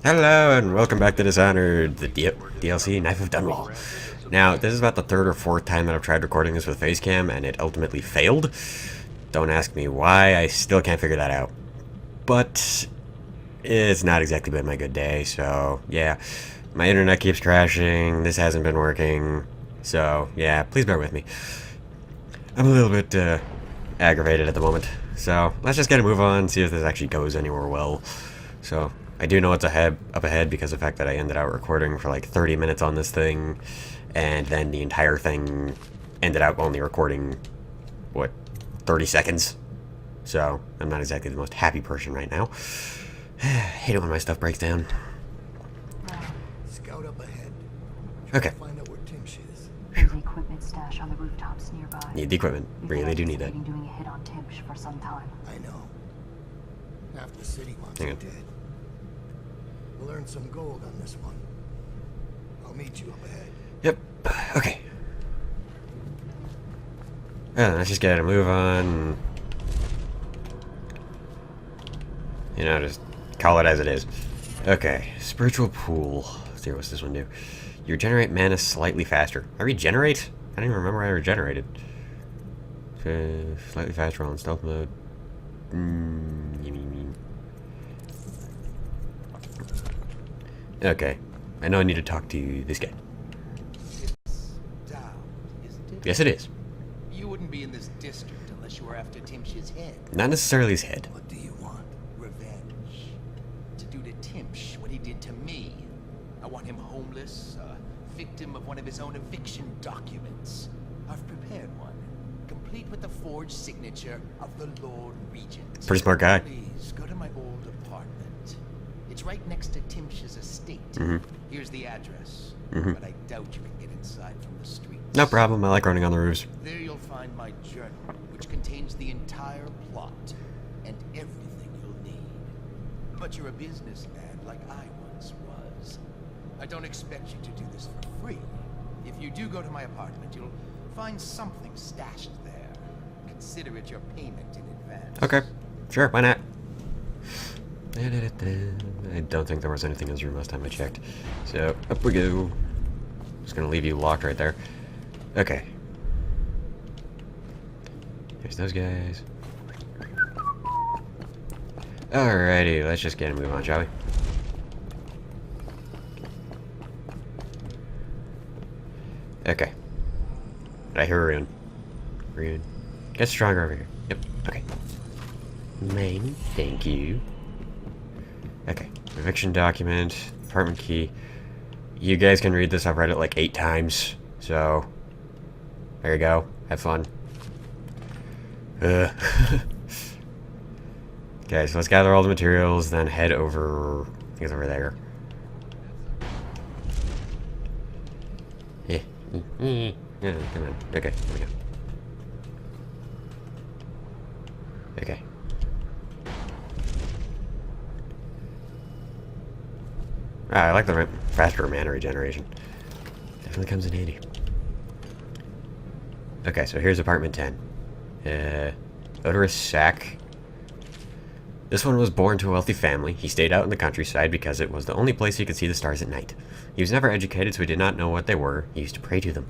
Hello and welcome back to Dishonored, the DLC Knife of Dunwall. Now, this is about the third or fourth time that I've tried recording this with Facecam, and it ultimately failed. Don't ask me why, I still can't figure that out. But it's not exactly been my good day, so yeah. My internet keeps crashing, this hasn't been working, so yeah, please bear with me. I'm a little bit aggravated at the moment, so let's just get a move on, see if this actually goes anywhere well. So, I do know what's up ahead because of the fact that I ended up recording for like 30 minutes on this thing, and then the entire thing ended up only recording, what, 30 seconds? So, I'm not exactly the most happy person right now. Hate it when my stuff breaks down. Scout up ahead. Okay. Find out where Timsh is. There's equipment stash on the rooftops nearby. Need the equipment. Really do need that. We've been doing a hit on Timsh for some time. I know. Half the city wants Hang you on. dead. We'll earn some gold on this one. I'll meet you up ahead. Yep. Okay. Let's just get a move on. You know, just call it as it is. Okay. Spiritual pool. Let's see, what's this one do? You regenerate mana slightly faster. I regenerate? I don't even remember I regenerated. Slightly faster while in stealth mode. Okay. I know I need to talk to this guy. It's down, isn't it? Yes, it is. You wouldn't be in this district unless you were after Timsh's head. Not necessarily his head. What do you want? Revenge. To do to Timsh what he did to me. I want him homeless, a victim of one of his own eviction documents. I've prepared one, complete with the forged signature of the Lord Regent. Pretty smart guy. Please, go to my old apartment. It's right next to Timsh's estate. Here's the address, but I doubt you can get inside from the street. No problem. I like running on the roofs. There you'll find my journal, which contains the entire plot and everything you'll need. But you're a businessman like I once was. I don't expect you to do this for free. If you do go to my apartment, you'll find something stashed there. Consider it your payment in advance. Okay. Sure, why not? I don't think there was anything in this room last time I checked. So, up we go. Just gonna leave you locked right there. Okay. There's those guys. Alrighty, let's just get a move on, shall we? Okay. I hear a rune. Rune. Get stronger over here. Yep, okay. Main, thank you. Okay, eviction document, apartment key. You guys can read this, I've read it like 8 times, so there you go, have fun. Okay, so let's gather all the materials, then head over, I think it's over there. Yeah, yeah, come on, okay, here we go. Okay. I like the faster mana regeneration. Definitely comes in handy. Okay, so here's apartment 10. Odorous sack. This one was born to a wealthy family. He stayed out in the countryside because it was the only place he could see the stars at night. He was never educated, so he did not know what they were. He used to pray to them.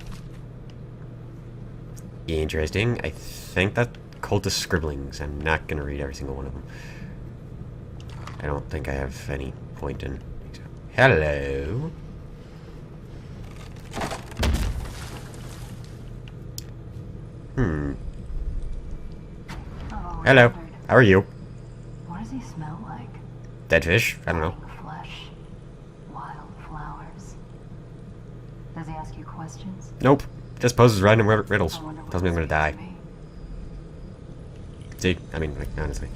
Interesting. I think that cultist scribblings. I'm not going to read every single one of them. I don't think I have any point in... Hello. Oh, Hello. Leonard. How are you? What does he smell like? Dead fish? I don't know. Flesh, wild flowers. Does he ask you questions? Nope. Just poses random riddles. I wonder what Tells me I'm this gonna die. means to me. See? I mean, like, honestly.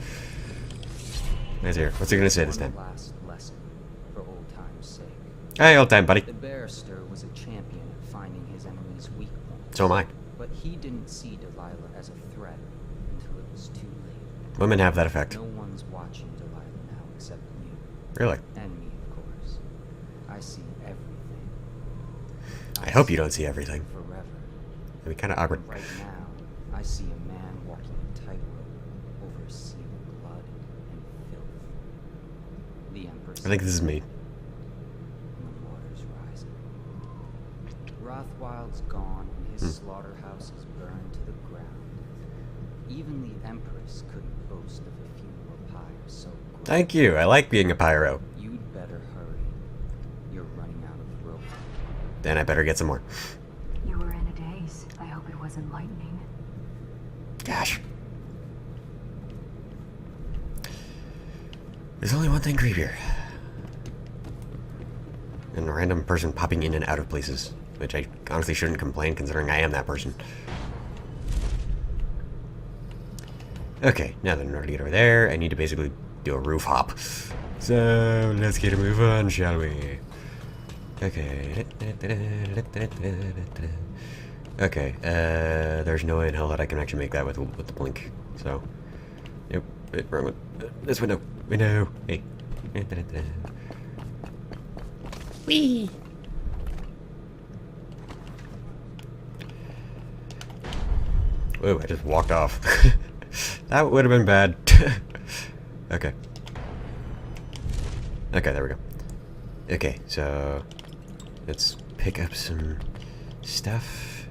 Let's hear. What's he gonna say this time? Last lesson, for old time's sake. Hey, old time, buddy. The barrister was a champion at finding his enemy's weak points. So am I. But he didn't see Delilah as a threat until it was too late. Women have that effect. No one's watching Delilah now except you. Really? And me, of course. I see everything. I hope you don't see everything. Forever. It'd be kind of awkward. Right now, I see a man walking a tightrope over a sea of blood and filth. The Empress. I think this is me. Northwild's gone and his slaughterhouse is burned to the ground. Even the Empress couldn't boast of a funeral pyre so great. Thank you. I like being a pyro. You'd better hurry. You're running out of rope. Then I better get some more. You were in a daze. I hope it was enlightening. Gosh. There's only one thing creepier. And a random person popping in and out of places. Which I honestly shouldn't complain considering I am that person. Okay, now that in order to get over there, I need to basically do a roof hop. So, let's get a move on, shall we? Okay. Okay, there's no way in hell that I can actually make that with the blink. So, yep, wrong one. This window. Window. Hey. Whee! Whoa, I just walked off. That would have been bad. Okay. Okay, there we go. Okay, so let's pick up some stuff.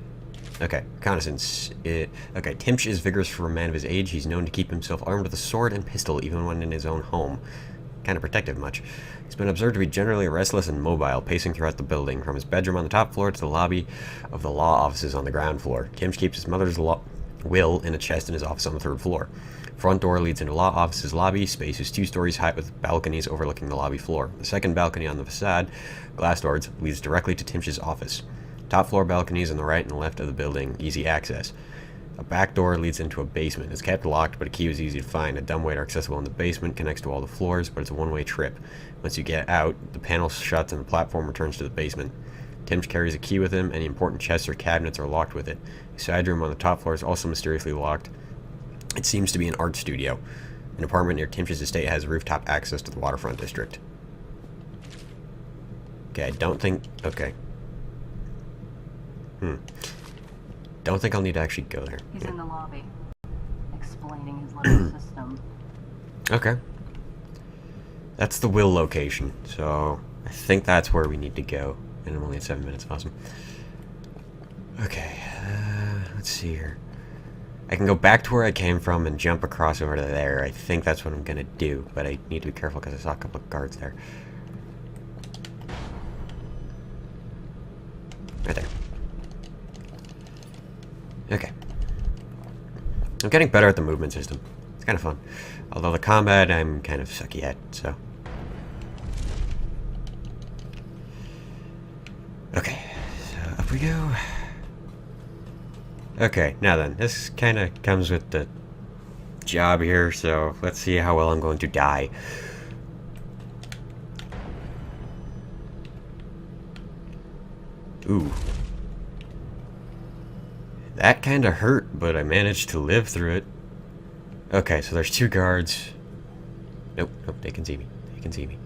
Okay, reconnaissance. Okay, Timch is vigorous for a man of his age. He's known to keep himself armed with a sword and pistol, even when in his own home. Kind of protective much. He's been observed to be generally restless and mobile, pacing throughout the building, from his bedroom on the top floor to the lobby of the law offices on the ground floor. Timch keeps his mother's will in a chest in his office on the 3rd floor. Front door leads into law office's lobby. Space is 2 stories high with balconies overlooking the lobby floor. The second balcony on the facade, glass doors, leads directly to Timch's office. Top floor balconies on the right and left of the building, easy access. A back door leads into a basement. It's kept locked, but a key was easy to find. A dumbwaiter accessible in the basement connects to all the floors, but it's a one-way trip. Once you get out, the panel shuts and the platform returns to the basement. Timch carries a key with him. Any important chests or cabinets are locked with it. A side room on the top floor is also mysteriously locked. It seems to be an art studio. An apartment near Timch's estate has rooftop access to the waterfront district. Okay, I don't think... Okay. Don't think I'll need to actually go there. He's in the lobby, explaining his little system. Okay. That's the will location, so I think that's where we need to go. And I'm only at 7 minutes. Awesome. Okay, let's see here. I can go back to where I came from and jump across over to there. I think that's what I'm gonna do, but I need to be careful because I saw a couple of guards there. Right there. Okay. I'm getting better at the movement system. It's kind of fun. Although the combat I'm kind of sucky at, so. Okay, so up we go. Okay, now then, this kind of comes with the job here, so let's see how well I'm going to die. Ooh. That kind of hurt, but I managed to live through it. Okay, so there's 2 guards. Nope, nope, they can see me. They can see me.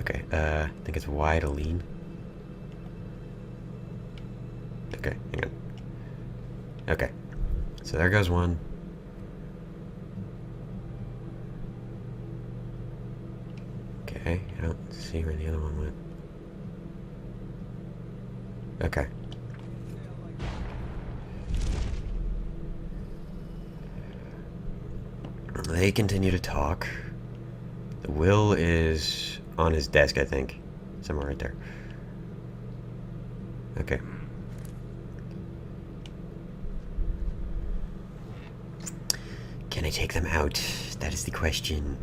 Okay, I think it's Y to lean. Okay, hang on. Okay, so there goes one. Okay, I don't see where the other one went. Okay. They continue to talk. The will is on his desk, I think. Somewhere right there. Okay. Can I take them out? That is the question.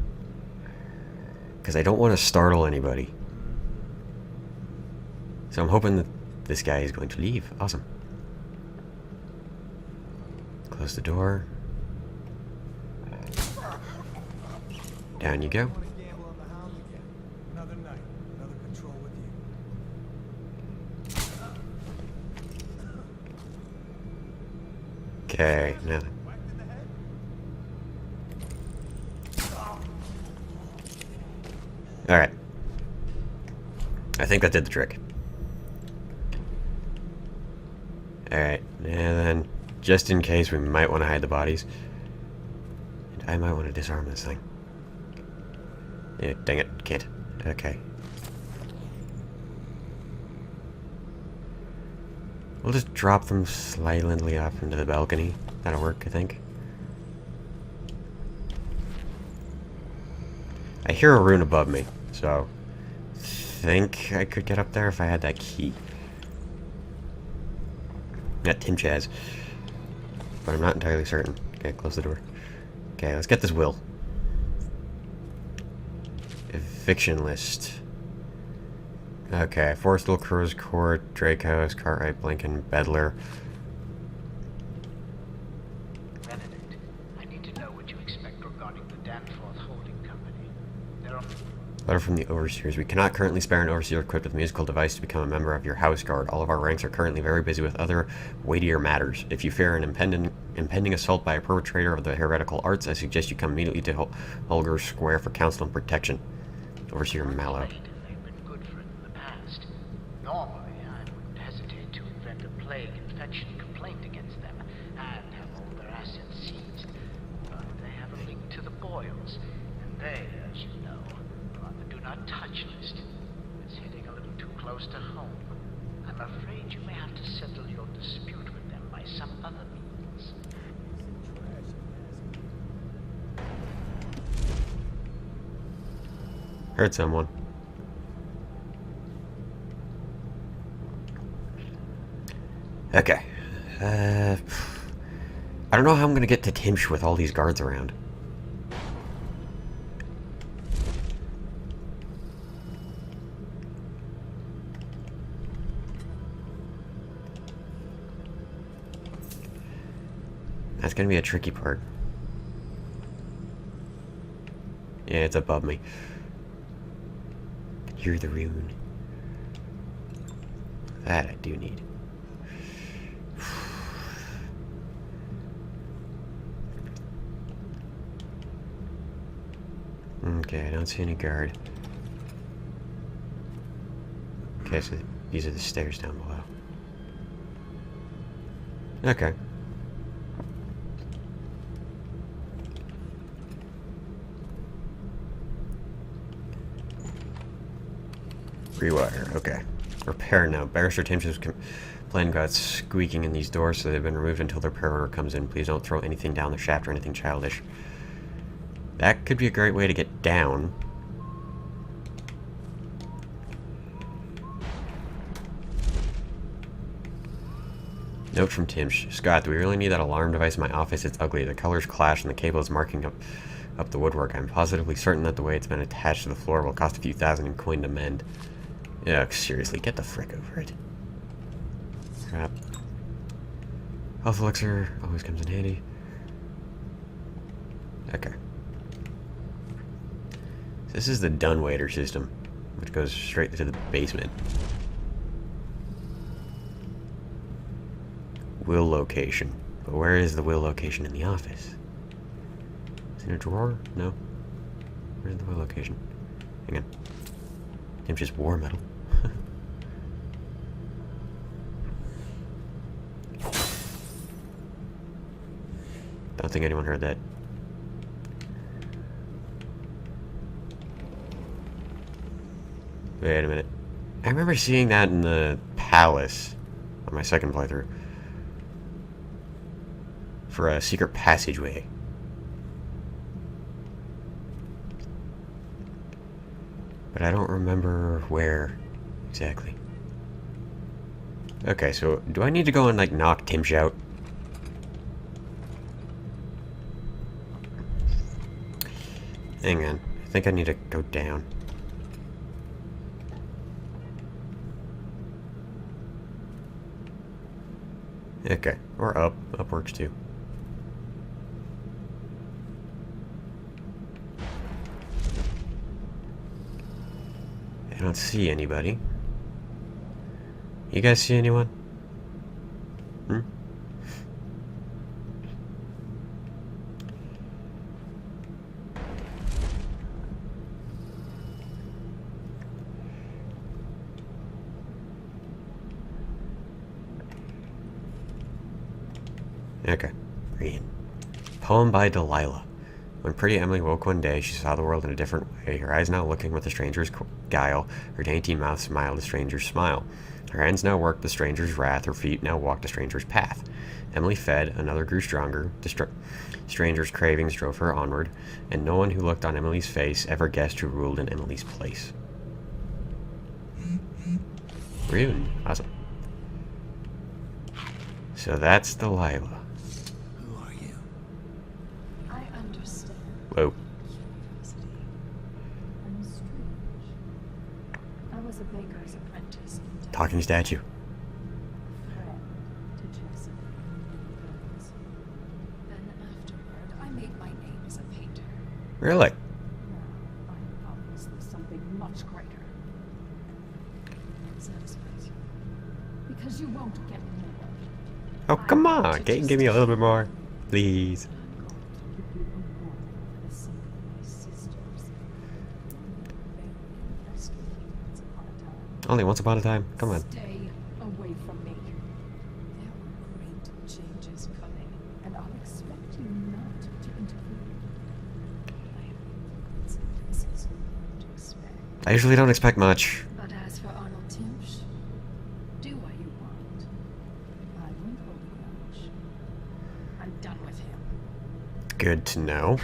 Because I don't want to startle anybody. So I'm hoping that this guy is going to leave. Awesome. Close the door. Down you go. Another night, another control with you. Okay, now. Alright. I think that did the trick. Alright, and then, just in case, we might want to hide the bodies. And I might want to disarm this thing. Yeah, dang it, can't. Okay. We'll just drop them silently off into the balcony. That'll work, I think. I hear a rune above me, so I think I could get up there if I had that key. That Tim Chaz. But I'm not entirely certain. Okay, close the door. Okay, let's get this will. Eviction list. Okay, Forrestal, Crow's Court, Draco's, Cartwright, Blinken, Bedler. Benedict, I need to know what you expect regarding the Danforth Holding Company. There are... Letter from the Overseers. We cannot currently spare an Overseer equipped with a musical device to become a member of your house guard. All of our ranks are currently very busy with other weightier matters. If you fear an impending assault by a perpetrator of the heretical arts, I suggest you come immediately to Holger Square for counsel and protection. Overseer Mallow. They've been good for it in the past. Normally, I wouldn't hesitate to invent a plague infection complaint against them and have all their assets seized. But they have a link to the Boyles, and they, as you know, are on the do not touch list. It's hitting a little too close to home. I'm afraid you may have to settle your dispute with them by some other means. Heard someone. Okay. I don't know how I'm gonna get to Timsh with all these guards around. That's gonna be a tricky part. Yeah, it's above me. Hear the rune. That I do need. Okay, I don't see any guard. Okay, so these are the stairs down below. Okay. Rewire, okay. Repair now. Barrister Timsh's plan got squeaking in these doors, so they've been removed until their repair order comes in. Please don't throw anything down the shaft or anything childish. That could be a great way to get down. Note from Timsh. Scott, do we really need that alarm device in my office? It's ugly. The colors clash and the cable is marking up the woodwork. I'm positively certain that the way it's been attached to the floor will cost a few thousand in coin to mend. Yeah, seriously, get the frick over it. Crap. Health elixir always comes in handy. Okay. This is the dumbwaiter system, which goes straight to the basement. Will location. But where is the will location in the office? Is it in a drawer? No. Where's the will location? Hang on. I'm just war metal. Don't think anyone heard that. Wait a minute. I remember seeing that in the palace on my second playthrough. For a secret passageway. But I don't remember where exactly. Okay, so do I need to go and like knock Timsh out? Hang on. I think I need to go down. Okay, or up. Up works too. I don't see anybody. You guys see anyone? Hmm? Okay. Green. Poem by Delilah. When pretty Emily woke one day, she saw the world in a different way, her eyes now looking with a stranger's guile, her dainty mouth smiled a stranger's smile. Her hands now worked the stranger's wrath, her feet now walked a stranger's path. Emily fed, another grew stronger, the stranger's cravings drove her onward, and no one who looked on Emily's face ever guessed who ruled in Emily's place. Rune. Awesome. So that's Delilah. Who are you? I understand. Whoa. Curiosity. I'm strange. I was a baker's apprentice in Talking statue. friend to Jessica Burns. Then afterward, I made my name as a painter. Really? Now, I'm obviously something much greater. That satisfies you. Because you won't get more. Oh, come on. Give me a little bit more. Please. I'm going to give you a warning for the sake of my sisters. Very impressed with you once upon a time. Only once upon a time. Come on. Stay away from me. There are great changes coming, and I'll expect you not to interfere. I have consequences you won't expect. I usually don't expect much. But as for Arnold Timsh, do what you want. I won't hold a grudge. I'm done with him. Good to know. Is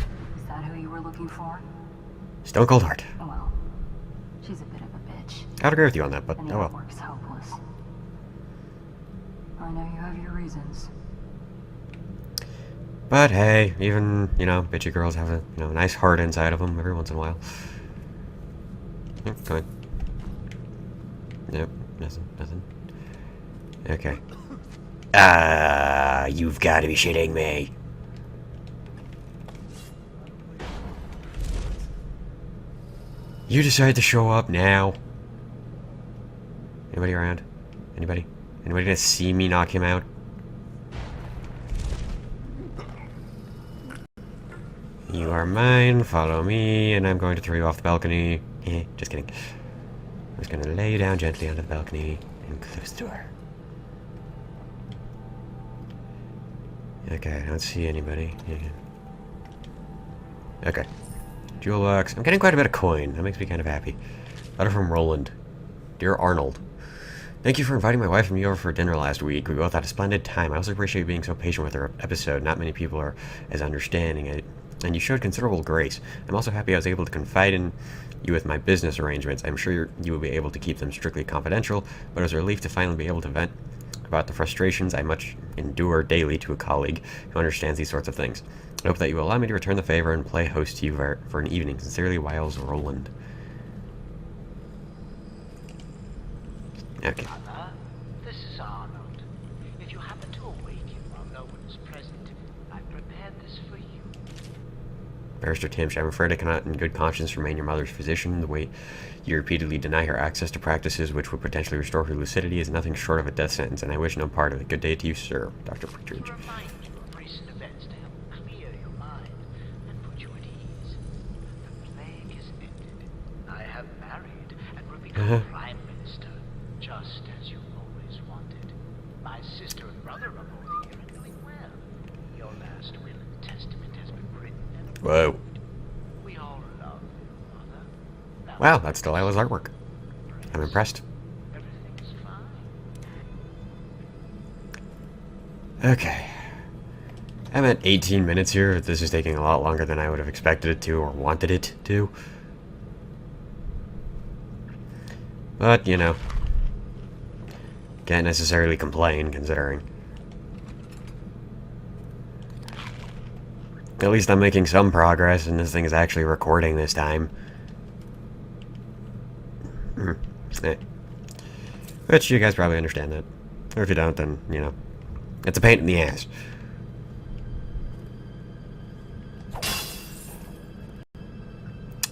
that who you were looking for? Stone Cold Heart. Well, she's a bit of a bitch. I'd agree with you on that, but And oh well. work's hopeless. I know you have your reasons. But hey, even, bitchy girls have a, nice heart inside of them every once in a while. Yep, go ahead. Nope, nothing. Okay. You've got to be shitting me. You decide to show up now. Anybody around? Anybody? Anybody gonna see me knock him out? You are mine, follow me, and I'm going to throw you off the balcony. Just kidding. I'm just gonna lay you down gently onto the balcony and close the door. Okay, I don't see anybody. Okay. Jewel box. I'm getting quite a bit of coin. That makes me kind of happy. Letter from Roland. Dear Arnold, thank you for inviting my wife and me over for dinner last week. We both had a splendid time. I also appreciate you being so patient with our episode. Not many people are as understanding, and you showed considerable grace. I'm also happy I was able to confide in you with my business arrangements. I'm sure you will be able to keep them strictly confidential, but it was a relief to finally be able to vent about the frustrations I much endure daily to a colleague who understands these sorts of things. I hope that you will allow me to return the favor and play host to you for an evening. Sincerely, Wiles Roland. Okay. Mother, this is Arnold. If you happen to awaken while no one is present, I've prepared this for you. Barrister Timsh, I'm afraid I cannot in good conscience remain your mother's physician. The way you repeatedly deny her access to practices which would potentially restore her lucidity is nothing short of a death sentence, and I wish no part of it. Good day to you, sir. Dr. To Partridge. remind you of recent events to help clear your mind and put you at ease. The plague is ended. I have married and will become Prime Minister, just as you always wanted. My sister and brother are both here and doing well. Your last will and testament has been written and approved. Whoa. We all love you, Mother. Now, Wow, that's Delilah's artwork. I'm impressed. everything is fine. Okay. I'm at 18 minutes here. This is taking a lot longer than I would have expected it to or wanted it to. But, can't necessarily complain considering. At least I'm making some progress and this thing is actually recording this time. Which you guys probably understand that. Or if you don't, then, it's a pain in the ass.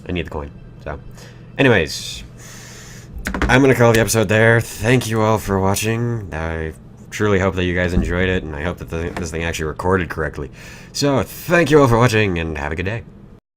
I need the coin. So, anyways, I'm going to call the episode there. Thank you all for watching. I truly hope that you guys enjoyed it, and I hope that this thing actually recorded correctly. So, thank you all for watching, and have a good day.